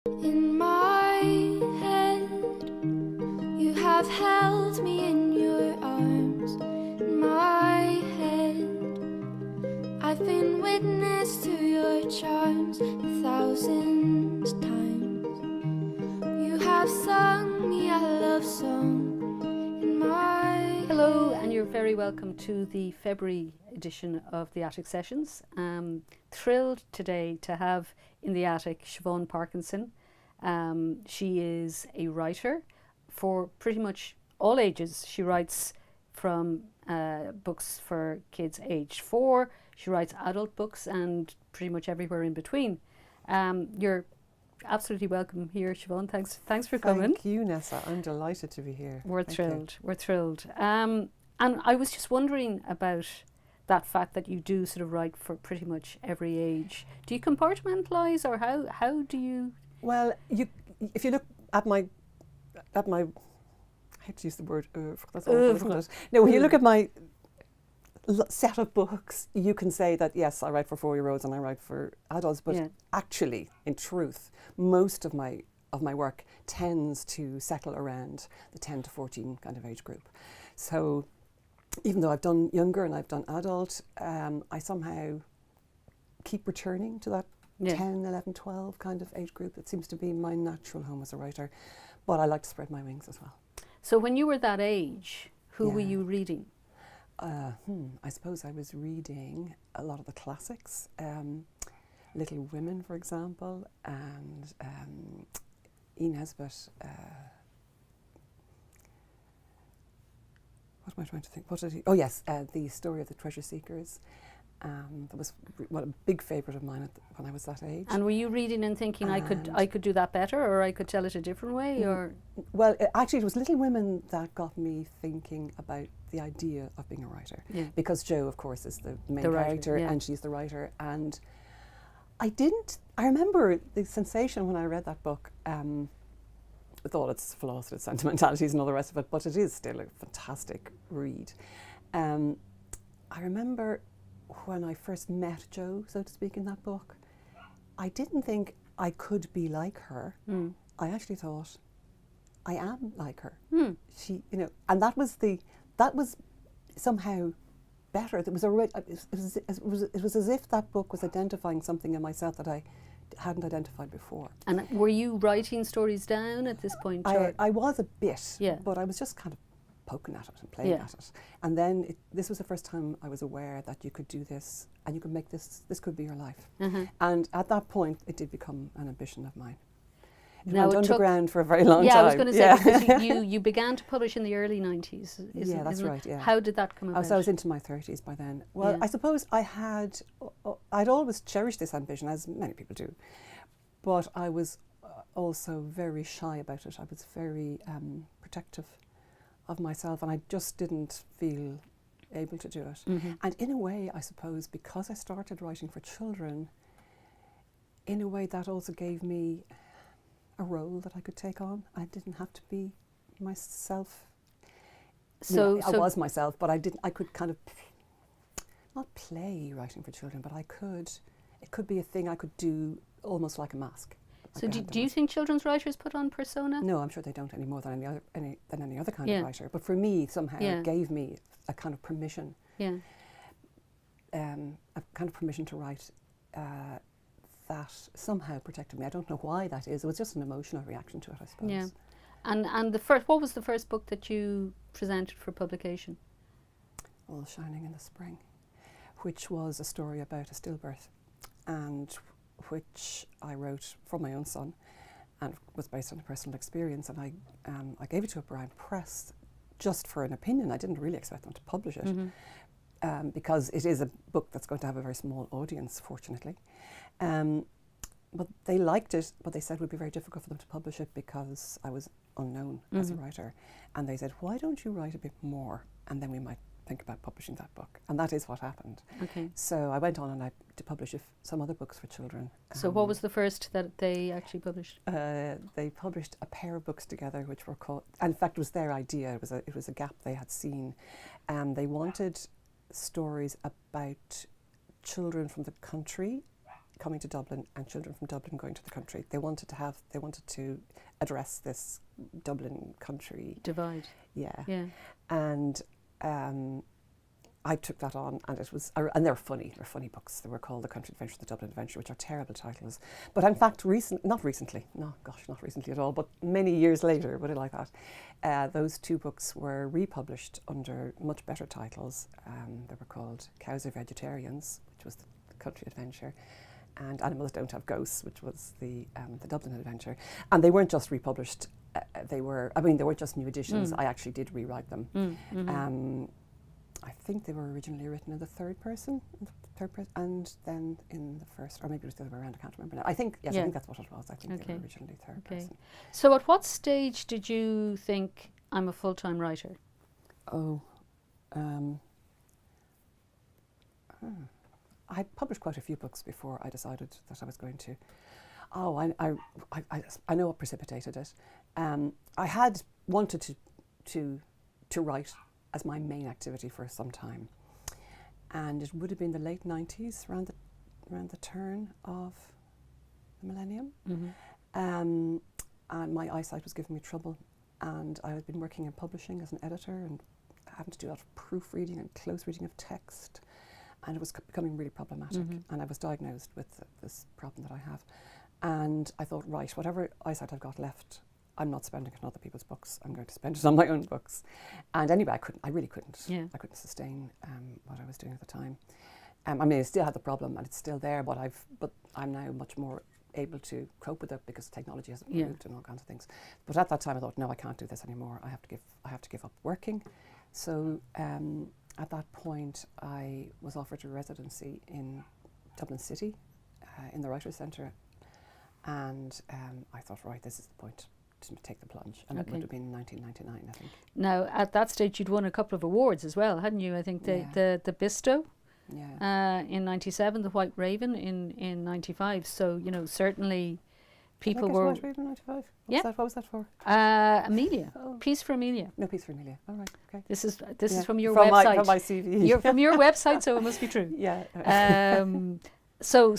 In my head, you have held me in your arms. In my head, I've been witness to your charms 1,000 times. You have sung me a love song in my Hello, and you're very welcome to the February edition of the Attic Sessions. Thrilled today to have in the attic Siobhán Parkinson. She is a writer for pretty much all ages. She writes from books for kids aged 4, she writes adult books, and pretty much everywhere in between. You're absolutely welcome here, Siobhán. Thanks for coming. Thank you, Nessa. I'm delighted to be here. We're thrilled. And I was just wondering about that fact that you do sort of write for pretty much every age. Do you compartmentalise, or how do you? Well, if you look at my, I hate to use the word that's awful, isn't it? No, when you look at my set of books, you can say that yes, I write for 4-year-olds and I write for adults, but actually, in truth, most of my work tends to settle around the 10 to 14 kind of age group. So even though I've done younger and I've done adult, I somehow keep returning to that 10, 11, 12 kind of age group. It seems to be my natural home as a writer, but I like to spread my wings as well. So when you were that age, who were you reading? I suppose I was reading a lot of the classics, Little Women, for example, and E. Nesbit. What am I trying to think? What did he? Oh yes, the Story of the Treasure Seekers. That was a big favourite of mine when I was that age. And were you reading and thinking I could do that better, or I could tell it a different way, or? Well, actually, it was Little Women that got me thinking about the idea of being a writer. Yeah. Because Jo, of course, is the main character, and she's the writer. And I remember the sensation when I read that book, with all its flaws, its sentimentalities and all the rest of it, but it is still a fantastic read. I remember when I first met Jo, so to speak, in that book, I didn't think I could be like her. I actually thought I am like her. She, and that was somehow better. It was as if that book was identifying something in myself that I hadn't identified before. And were you writing stories down at this point? I was a bit, but I was just kind of poking at it and playing at it. And then this was the first time I was aware that you could do this and you could make this could be your life. And at that point, it did become an ambition of mine. It went underground for a very long time. I was going to say, because you began to publish in the early 90s. That's right, yeah. How did that come about? So I was into my 30s by then. Well, I suppose I'd always cherished this ambition, as many people do. But I was also very shy about it. I was very protective of myself, and I just didn't feel able to do it. And in a way, I suppose, because I started writing for children, in a way that also gave me a role that I could take on. I didn't have to be myself. I was myself, but I could kind of not play writing for children, but it could be a thing I could do almost like a mask. So do you think children's writers put on persona? No, I'm sure they don't any more than any other kind of writer. But for me, somehow, it gave me a kind of permission. A kind of permission to write that somehow protected me. I don't know why that is. It was just an emotional reaction to it, I suppose. Yeah. And what was the first book that you presented for publication? All Shining in the Spring, which was a story about a stillbirth, and which I wrote for my own son, and was based on a personal experience. And I gave it to a Brown Press just for an opinion. I didn't really expect them to publish it, because it is a book that's going to have a very small audience, fortunately. But they liked it, but they said it would be very difficult for them to publish it because I was unknown as a writer. And they said, why don't you write a bit more, and then we might think about publishing that book. And that is what happened. So I went on and I to publish some other books for children. So what was the first that they actually published? They published a pair of books together, which were called, and in fact it was their idea, it was a gap they had seen. They wanted stories about children from the country coming to Dublin and children from Dublin going to the country. They wanted to address this Dublin country divide. Yeah. And I took that on, and and they're funny books. They were called The Country Adventure, The Dublin Adventure, which are terrible titles. But in fact, not recently at all, but many years later, put it like that, those two books were republished under much better titles. They were called Cows Are Vegetarians, which was The Country Adventure, and Animals Don't Have Ghosts, which was the Dublin Adventure. And they weren't just republished, they weren't just new editions. I actually did rewrite them. I think they were originally written in the third person, and then in the first, or maybe it was the other way around, I can't remember now. I think that's what it was. I think they were originally third person. So at what stage did you think, I'm a full-time writer? I published quite a few books before I decided that I was going to. I know what precipitated it. I had wanted to write as my main activity for some time, and it would have been the late 90s, around the turn of the millennium. And my eyesight was giving me trouble, and I had been working in publishing as an editor and having to do a lot of proofreading and close reading of text, and it was becoming really problematic. And I was diagnosed with this problem that I have, and I thought, right, whatever eyesight I've got left, I'm not spending it on other people's books. I'm going to spend it on my own books. And anyway, I really couldn't. Yeah. I couldn't sustain what I was doing at the time. I still had the problem, and it's still there, but I'm now much more able to cope with it because technology has improved and all kinds of things. But at that time, I thought, no, I can't do this anymore. I have to give up working. So at that point, I was offered a residency in Dublin City, in the Writers' Centre, and I thought, right, this is the point to take the plunge, and it would have been 1999, I think. Now, at that stage, you'd won a couple of awards as well, hadn't you? I think the Bisto in 97, the White Raven in 95. So, certainly people were... White Raven in 95? What was that for? Amelia. Peace for Amelia. No, Peace for Amelia. All right, okay. This is from your website. From my CV. You're from your website, so it must be true. Yeah. So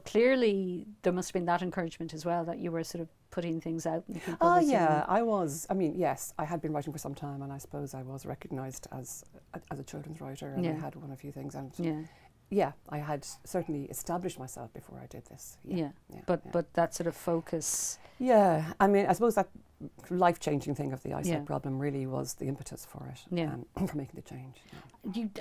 clearly there must have been that encouragement as well, that you were sort of putting things out. I was. Yes, I had been writing for some time, and I suppose I was recognised as a children's writer, and I had won a few things, and I had certainly established myself before I did this. But that sort of focus. Yeah, I suppose that life-changing thing of the eyesight problem really was the impetus for it, for making the change.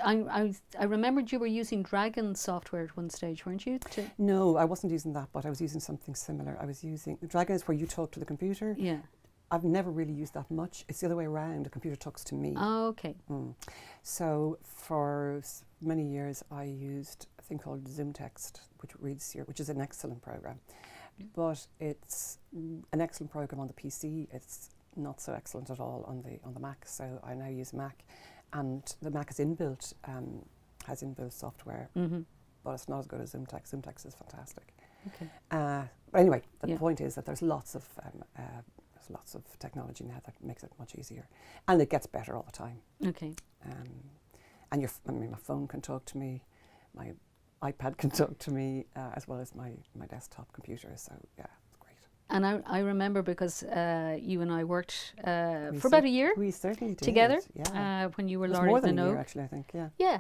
I remembered you were using Dragon software at one stage, weren't you? No, I wasn't using that, but I was using something similar. I was using Dragon is where you talk to the computer. Yeah. I've never really used that much. It's the other way around. The computer talks to me. Oh, okay. So for many years, I used a thing called ZoomText, which is an excellent program. But it's an excellent program on the PC. It's not so excellent at all on the Mac. So I now use Mac, and the Mac is has inbuilt software, but it's not as good as ZoomText. ZoomText is fantastic. Okay. But anyway, the point is that there's lots of technology now that makes it much easier, and it gets better all the time. Okay. And my phone can talk to me, my iPad can talk to me, as well as my desktop computer. So yeah, it's great. And I remember because you and I worked for about a year. We certainly did together. Yeah. When you were Laurie more than the a year, actually, I think. Yeah. Yeah.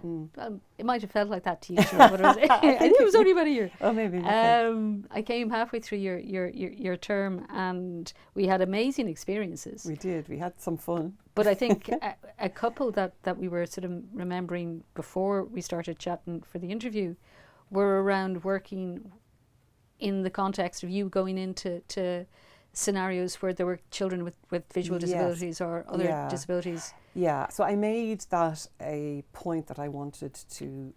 It might have felt like that to you, but I knew it was only about a year. Oh, maybe. I came halfway through your term, and we had amazing experiences. We did. We had some fun. But I think a couple that we were sort of remembering before we started chatting for the interview were around working in the context of you going into scenarios where there were children with visual disabilities or other disabilities. Yeah, so I made that a point that I wanted to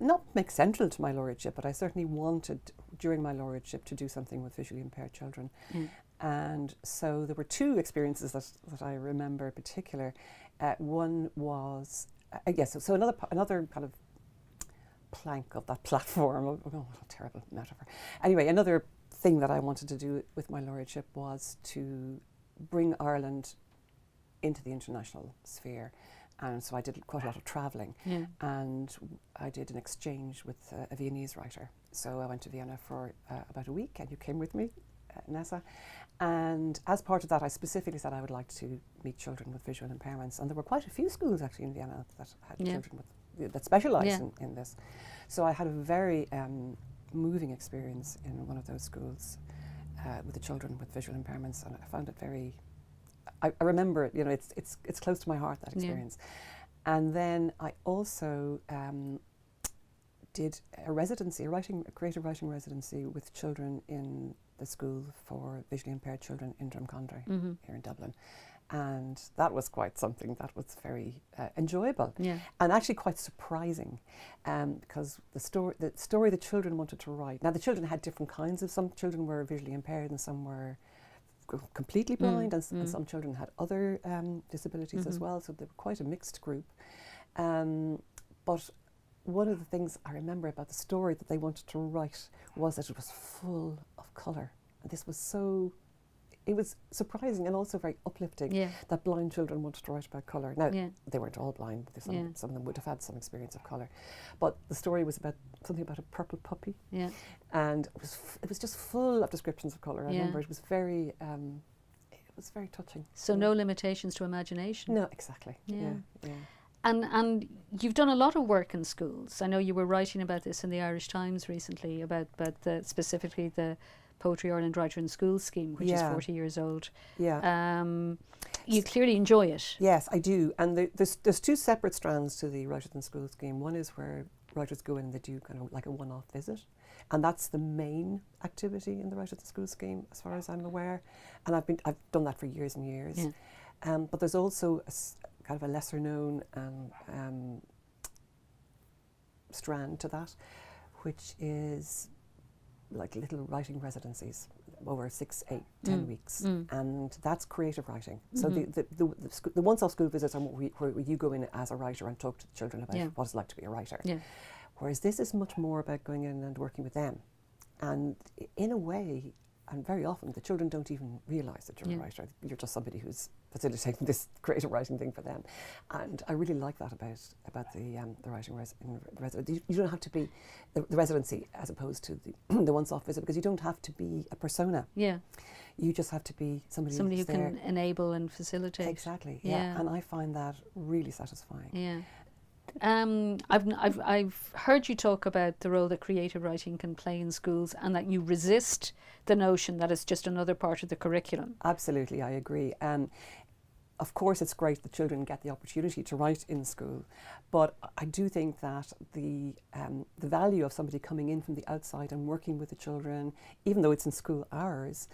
not make central to my laureateship, but I certainly wanted during my laureateship to do something with visually impaired children. And so there were two experiences that I remember in particular. One was, so another kind of plank of that platform. Oh, what a terrible metaphor. Anyway, another thing that I wanted to do with my laureateship was to bring Ireland into the international sphere And so I did quite a lot of travelling. Yeah. And I did an exchange with a Viennese writer. So I went to Vienna for about a week, and you came with me, Nessa. And as part of that, I specifically said I would like to meet children with visual impairments. And there were quite a few schools actually in Vienna that had children that specialised in this. So I had a very moving experience in one of those schools with the children with visual impairments, and I found it very. I remember it. You know, it's close to my heart, that experience. And then I also did a residency, a creative writing residency with children in the school for visually impaired children in Drumcondra here in Dublin. And that was quite something that was very enjoyable and actually quite surprising, because the story the children wanted to write. Now the children had different kinds of. Some children were visually impaired and some were completely blind, and some children had other disabilities as well. So they were quite a mixed group. But one of the things I remember about the story that they wanted to write was that it was full of colour. And this was it was surprising and also very uplifting that blind children wanted to write about colour. Now, they weren't all blind. Some of them would have had some experience of colour. But the story was about something about a purple puppy. Yeah. And it was just full of descriptions of colour. I remember it was very touching. So no limitations to imagination? No, exactly. Yeah. And you've done a lot of work in schools. I know you were writing about this in the Irish Times recently, about specifically the Poetry Ireland Writer in Schools scheme, which is 40 years old. Yeah. You clearly enjoy it. Yes, I do. And there's two separate strands to the Writers in Schools scheme. One is where writers go in and they do kind of like a one-off visit. And that's the main activity in the Writers in Schools scheme, as far as I'm aware. And I've done that for years and years. Yeah. But there's also kind of a lesser known strand to that, which is like little writing residencies over 6, 8, 10 weeks, and that's creative writing. So the once-off school visits are where you go in as a writer and talk to the children about what it's like to be a writer. Yeah. Whereas this is much more about going in and working with them, and in a way, and very often the children don't even realise that you're a writer. You're just somebody who's facilitating this creative writing thing for them, and I really like that about the writing residency. You don't have to be the residency as opposed to the once-off visit, because you don't have to be a persona. Yeah, you just have to be somebody who can enable and facilitate. Exactly. Yeah, and I find that really satisfying. Yeah. I've heard you talk about the role that creative writing can play in schools, and that you resist the notion that it's just another part of the curriculum. Absolutely, I agree. Of course, it's great that children get the opportunity to write in school, but I do think that the value of somebody coming in from the outside and working with the children, even though it's in school hours,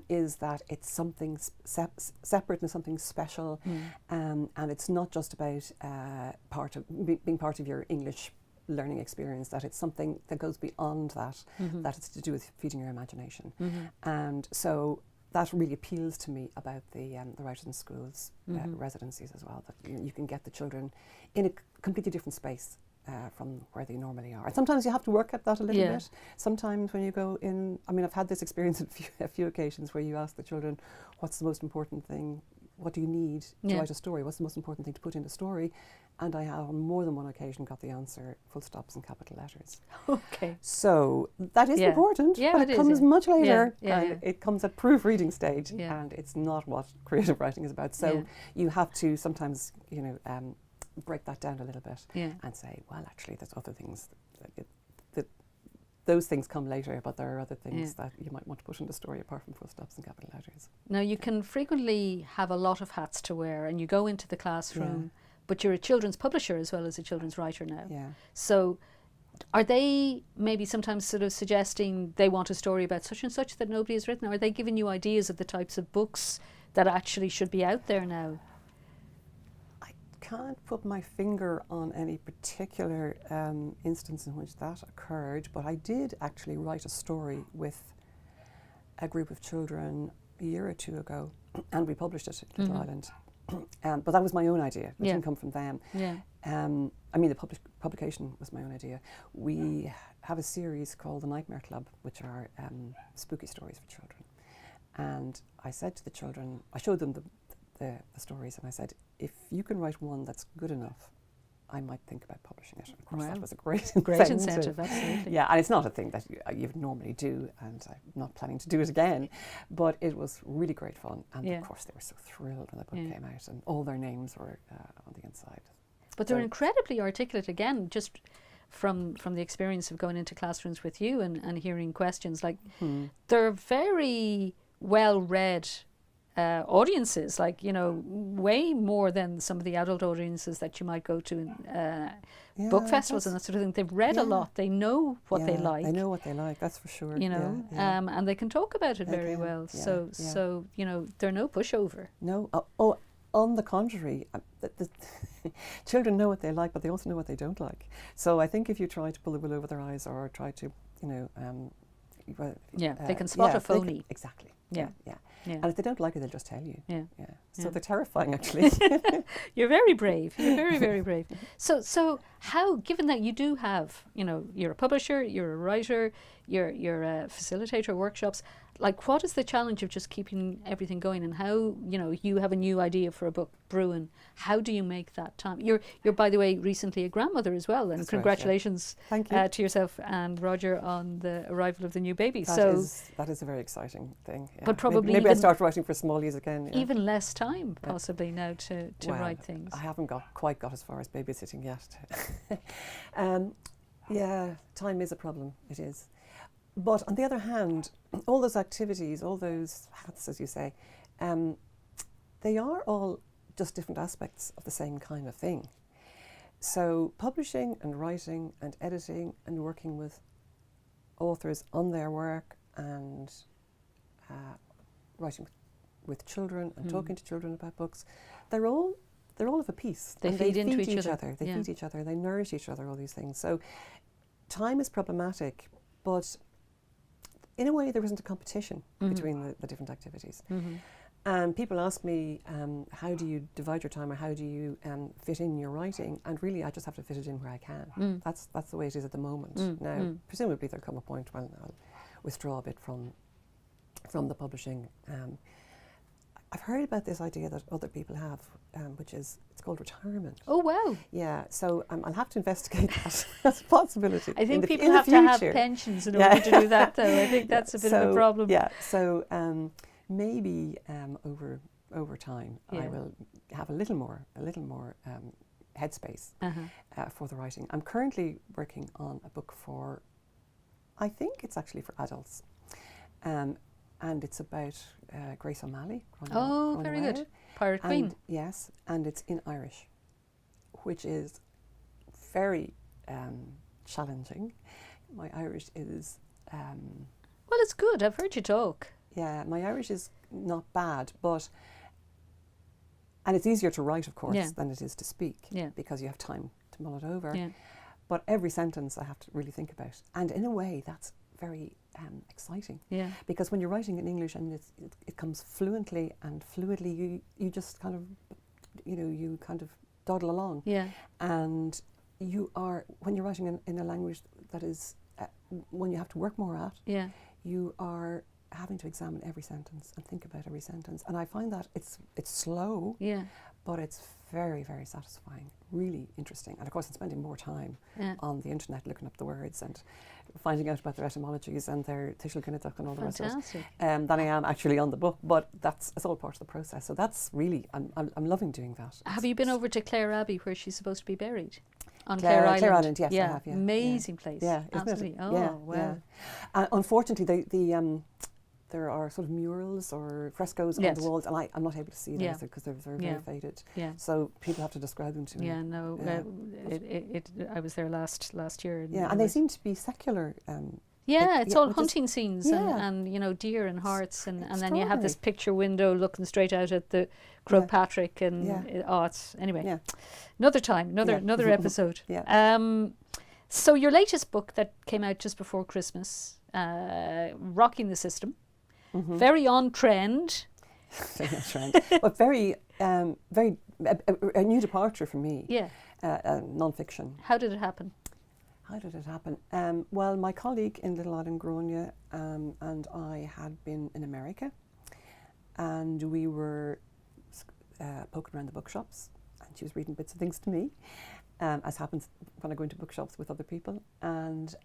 is that it's something separate and something special, and it's not just about being part of your English learning experience, that it's something that goes beyond that, that it's to do with feeding your imagination. And so that really appeals to me about the Writers in Schools residencies as well, that you can get the children in a completely different space from where they normally are. And sometimes you have to work at that a little bit. Sometimes when you go in, I mean, I've had this experience on a few occasions where you ask the children, what's the most important thing, what do you need to write a story, what's the most important thing to put in a story? And I have on more than one occasion got the answer, full stops and capital letters. Okay. So that is important, but it comes much later, and it comes at proofreading stage, and it's not what creative writing is about. So you have to sometimes, break that down a little bit and say, well, actually, there's other things those things come later, but there are other things that you might want to put in the story apart from full stops and capital letters. Now, you can frequently have a lot of hats to wear, and you go into the classroom, but you're a children's publisher as well as a children's writer now. Yeah. So are they maybe sometimes sort of suggesting they want a story about such and such that nobody has written? Or are they giving you ideas of the types of books that actually should be out there now? Can't put my finger on any particular instance in which that occurred, but I did actually write a story with a group of children a year or two ago, and we published it at Little Island. But that was my own idea. It didn't come from them. I mean, the publication was my own idea. We have a series called the Nightmare Club, which are spooky stories for children. And I said to the children, I showed them the stories, and I said, if you can write one that's good enough, I might think about publishing it. Of course, Wow. that was a great incentive, absolutely. Yeah, and it's not a thing that you would normally do, and I'm not planning to do it again, but it was really great fun. And of course, they were so thrilled when the book came out, and all their names were on the inside. But they're incredibly articulate, again, just from the experience of going into classrooms with you and hearing questions. Like, they're very well-read audiences, like, you know, way more than some of the adult audiences that you might go to in book festivals and that sort of thing. They've read a lot. They know what they like. They know what they like, that's for sure. You know, and they can talk about it very well. So, you know, they're no pushover. No. On the contrary, the children know what they like, but they also know what they don't like. So I think if you try to pull the wool over their eyes or try to, you know... they can spot a phony. Exactly. Yeah. And if they don't like it, they'll just tell you. So they're terrifying, actually. You're very brave. You're very, very brave. So how, given that you do have, you know, you're a publisher, you're a writer, you're a facilitator of workshops, like, what is the challenge of just keeping everything going, and how, you know, you have a new idea for a book brewing, how do you make that time? You're by the way, recently a grandmother as well, and congratulations Thank you. To yourself and Roger on the arrival of the new baby. That is a very exciting thing. Yeah. But probably maybe I start writing for smallies again. Yeah. Even less time possibly now to write things. I haven't quite got as far as babysitting yet. Time is a problem. It is. But on the other hand, all those activities, all those hats, as you say, they are all just different aspects of the same kind of thing. So publishing and writing and editing and working with authors on their work and writing with children and talking to children about books, they're all of a piece. They feed into each other. They feed each other. They nourish each other. All these things. So time is problematic, but in a way, there isn't a competition between the different activities. And people ask me, how do you divide your time, or how do you fit in your writing? And really, I just have to fit it in where I can. That's the way it is at the moment. Now, presumably, there'll come a point when I'll withdraw a bit from the publishing. I've heard about this idea that other people have, which is, it's called retirement. Oh, wow. Yeah, so I'll have to investigate that as a possibility. I think people have to have pensions in order to do that, though. I think that's a bit of a problem. Yeah, so maybe over time I will have a little more headspace for the writing. I'm currently working on a book for, I think it's actually for adults. And it's about Grace OMalley. Very good. Pirate Queen. Yes, and it's in Irish, which is very challenging. My Irish is... well, it's good. I've heard you talk. Yeah, my Irish is not bad, but... And it's easier to write, of course, than it is to speak, because you have time to mull it over. Yeah. But every sentence I have to really think about. And in a way, that's very... exciting, because when you're writing in English and it comes fluently and fluidly, you just kind of, you kind of dawdle along. And you are, when you're writing in a language that is, when you have to work more at, you are having to examine every sentence and think about every sentence. And I find that it's slow, but it's very, very satisfying, really interesting. And of course, I'm spending more time on the internet looking up the words and finding out about their etymologies and their Tischelkinnedag and all the rest of it, than I am actually on the book. But it's all part of the process. So that's really, I'm loving doing that. Have you been over to Clare Abbey, where she's supposed to be buried? On Clare Island? Clare Island, yes, I have. Yeah, amazing place. Yeah, absolutely. Isn't it? Wow. Unfortunately, there are sort of murals or frescoes on the walls, and I'm not able to see those because they're very faded. Yeah. So people have to describe them to me. Yeah, no, I was there last year. And they seem to be secular. It's all hunting scenes and deer and hearts, and then you have this picture window looking straight out at the Croagh Patrick, and it's anyway. Yeah. Another time, another episode. So your latest book that came out just before Christmas, Rockin the System. Very on trend. But very a new departure for me. Non-fiction. How did it happen? Well, my colleague in Little Island Gronia and I had been in America, and we were poking around the bookshops she was reading bits of things to me, as happens when I go into bookshops with other people. And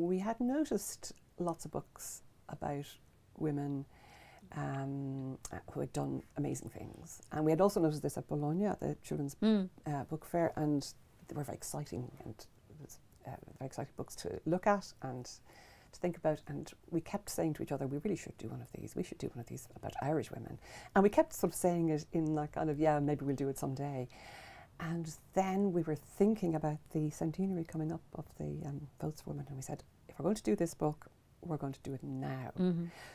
we had noticed lots of books about women who had done amazing things. And we had also noticed this at Bologna, at the children's book fair, and they were very exciting, and it was very exciting books to look at and to think about. And we kept saying to each other, we really should do one of these. We should do one of these about Irish women. And we kept sort of saying it in like kind of, yeah, maybe we'll do it someday. And then we were thinking about the centenary coming up of the Votes for Women, and we said, if we're going to do this book, we're going to do it now.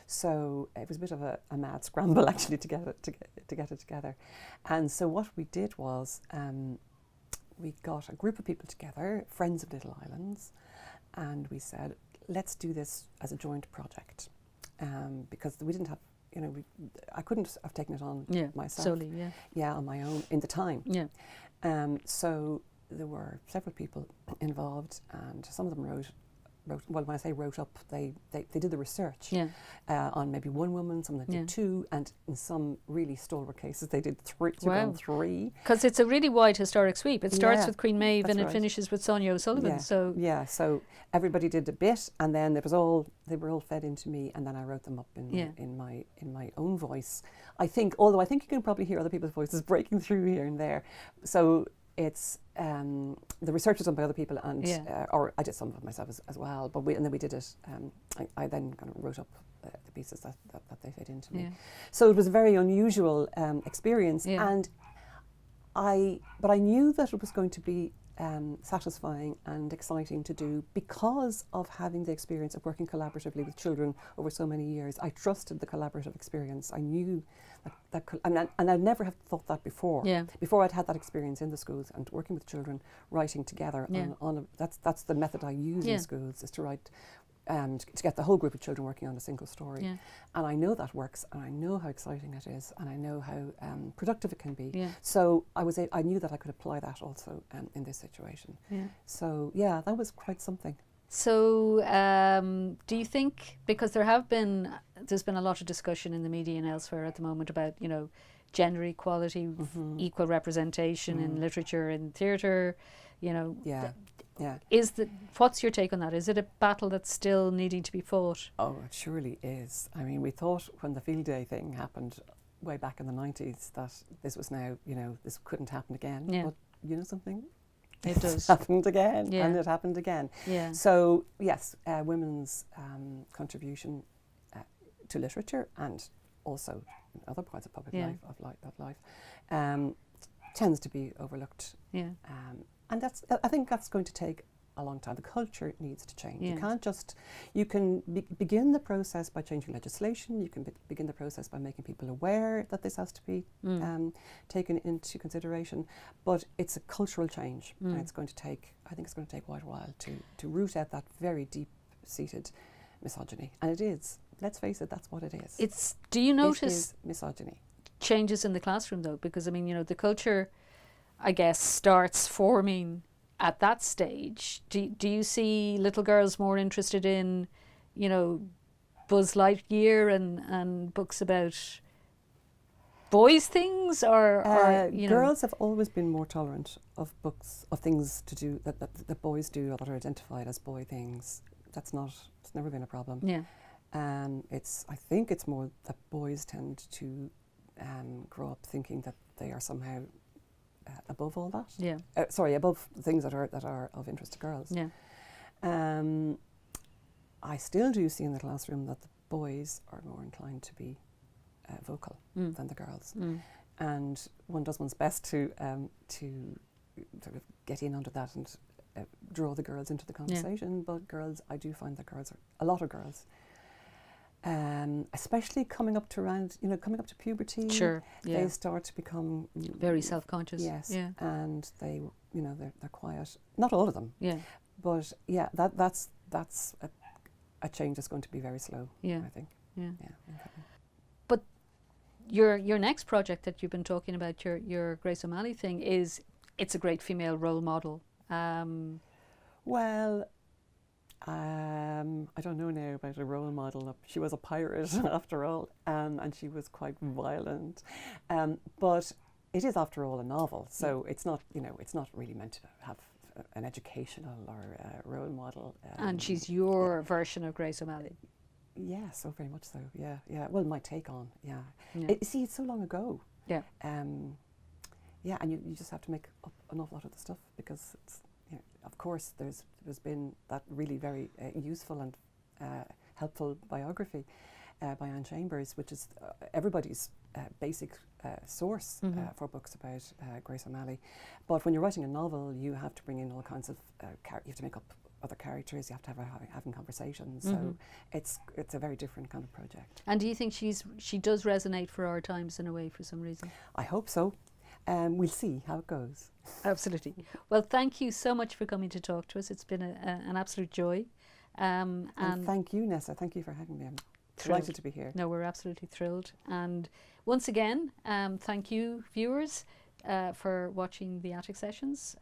So it was a bit of a mad scramble actually to get it together. And so what we did was we got a group of people together, friends of Little Islands, and we said, let's do this as a joint project, because we didn't have, I couldn't have taken it on myself. Solely, on my own in the time. So there were several people involved, and some of them wrote, well, when I say wrote up, they did the research on maybe one woman, some that did two, and in some really stalwart cases they did three. Because it's a really wide historic sweep. It starts with Queen Maeve and it finishes with Sonia O'Sullivan. So everybody did a bit, and then they were all fed into me, and then I wrote them up in my own voice. Although I think you can probably hear other people's voices breaking through here and there. So it's the research was done by other people, and or I did some of it myself as well. But we did it. I then kind of wrote up the pieces that they fit into me. So it was a very unusual experience, but I knew that it was going to be satisfying and exciting to do because of having the experience of working collaboratively with children over so many years. I trusted the collaborative experience. I knew and I'd never have thought that before. Before I'd had that experience in the schools and working with children, writing together. That's the method I use in schools, is to write. To get the whole group of children working on a single story. And I know that works, and I know how exciting it is, and I know how productive it can be. So I knew that I could apply that also in this situation. So that was quite something. So do you think, because there's been a lot of discussion in the media and elsewhere at the moment about, gender equality, equal representation in literature and theatre, what's your take on that? Is it a battle that's still needing to be fought? Oh, it surely is. I mean, we thought when the Field Day thing happened way back in the 90s that this was now, this couldn't happen again. But you know something? It does. Happened again, and it happened again. So yes, women's contribution to literature and also in other parts of public life tends to be overlooked. And I think that's going to take a long time. The culture needs to change. You can't just, you can begin the process by changing legislation. You can begin the process by making people aware that this has to be taken into consideration. But it's a cultural change, and I think it's going to take quite a while to root out that very deep-seated misogyny. And it is. Let's face it, that's what it is. Do you notice it is misogyny? Changes in the classroom though? Because I mean, the culture, I guess, starts forming at that stage. Do you see little girls more interested in, Buzz Lightyear and books about boys' things, or girls have always been more tolerant of things to do that boys do or that are identified as boy things. It's never been a problem. I think it's more that boys tend to grow up thinking that they are somehow above all that. Above things that are of interest to girls. I still do see in the classroom that the boys are more inclined to be vocal than the girls, and one does one's best to sort of get in under that and draw the girls into the conversation. But girls, I do find that a lot of girls, especially coming up to puberty, they start to become very self-conscious. Yes, and they're quiet. Not all of them. But that's a change that's going to be very slow. I think. But your next project that you've been talking about, your Grace OMalley thing, it's a great female role model. I don't know now about a role model. She was a pirate after all, and she was quite violent. But it is after all a novel, so it's not, you know, it's not really meant to have an educational or role model. And she's your version of Grace OMalley. Yeah, so very much so. Yeah, yeah. Well, my take on, see, it's so long ago. Yeah. Yeah, and you just have to make up an awful lot of the stuff, because it's, you know, of course there's been that really very useful and helpful biography by Anne Chambers, which is everybody's basic source for books about Grace OMalley. But when you're writing a novel, you have to bring in all kinds of you have to make up other characters. You have to have having conversations. So it's a very different kind of project. And do you think she does resonate for our times in a way, for some reason? I hope so. We'll see how it goes. Absolutely. Well, thank you so much for coming to talk to us. It's been an absolute joy. And thank you, Nessa. Thank you for having me. I'm delighted to be here. No, we're absolutely thrilled. And once again, thank you, viewers, for watching the Attic Sessions.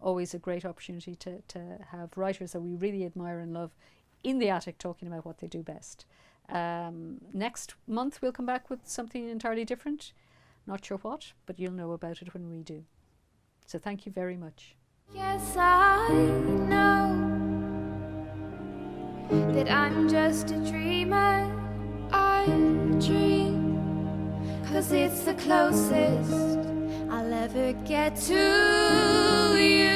Always a great opportunity to have writers that we really admire and love in the attic talking about what they do best. Next month we'll come back with something entirely different. Not sure what, but you'll know about it when we do. So thank you very much. Yes, I know that I'm just a dreamer. I dream 'cause it's the closest I'll ever get to you.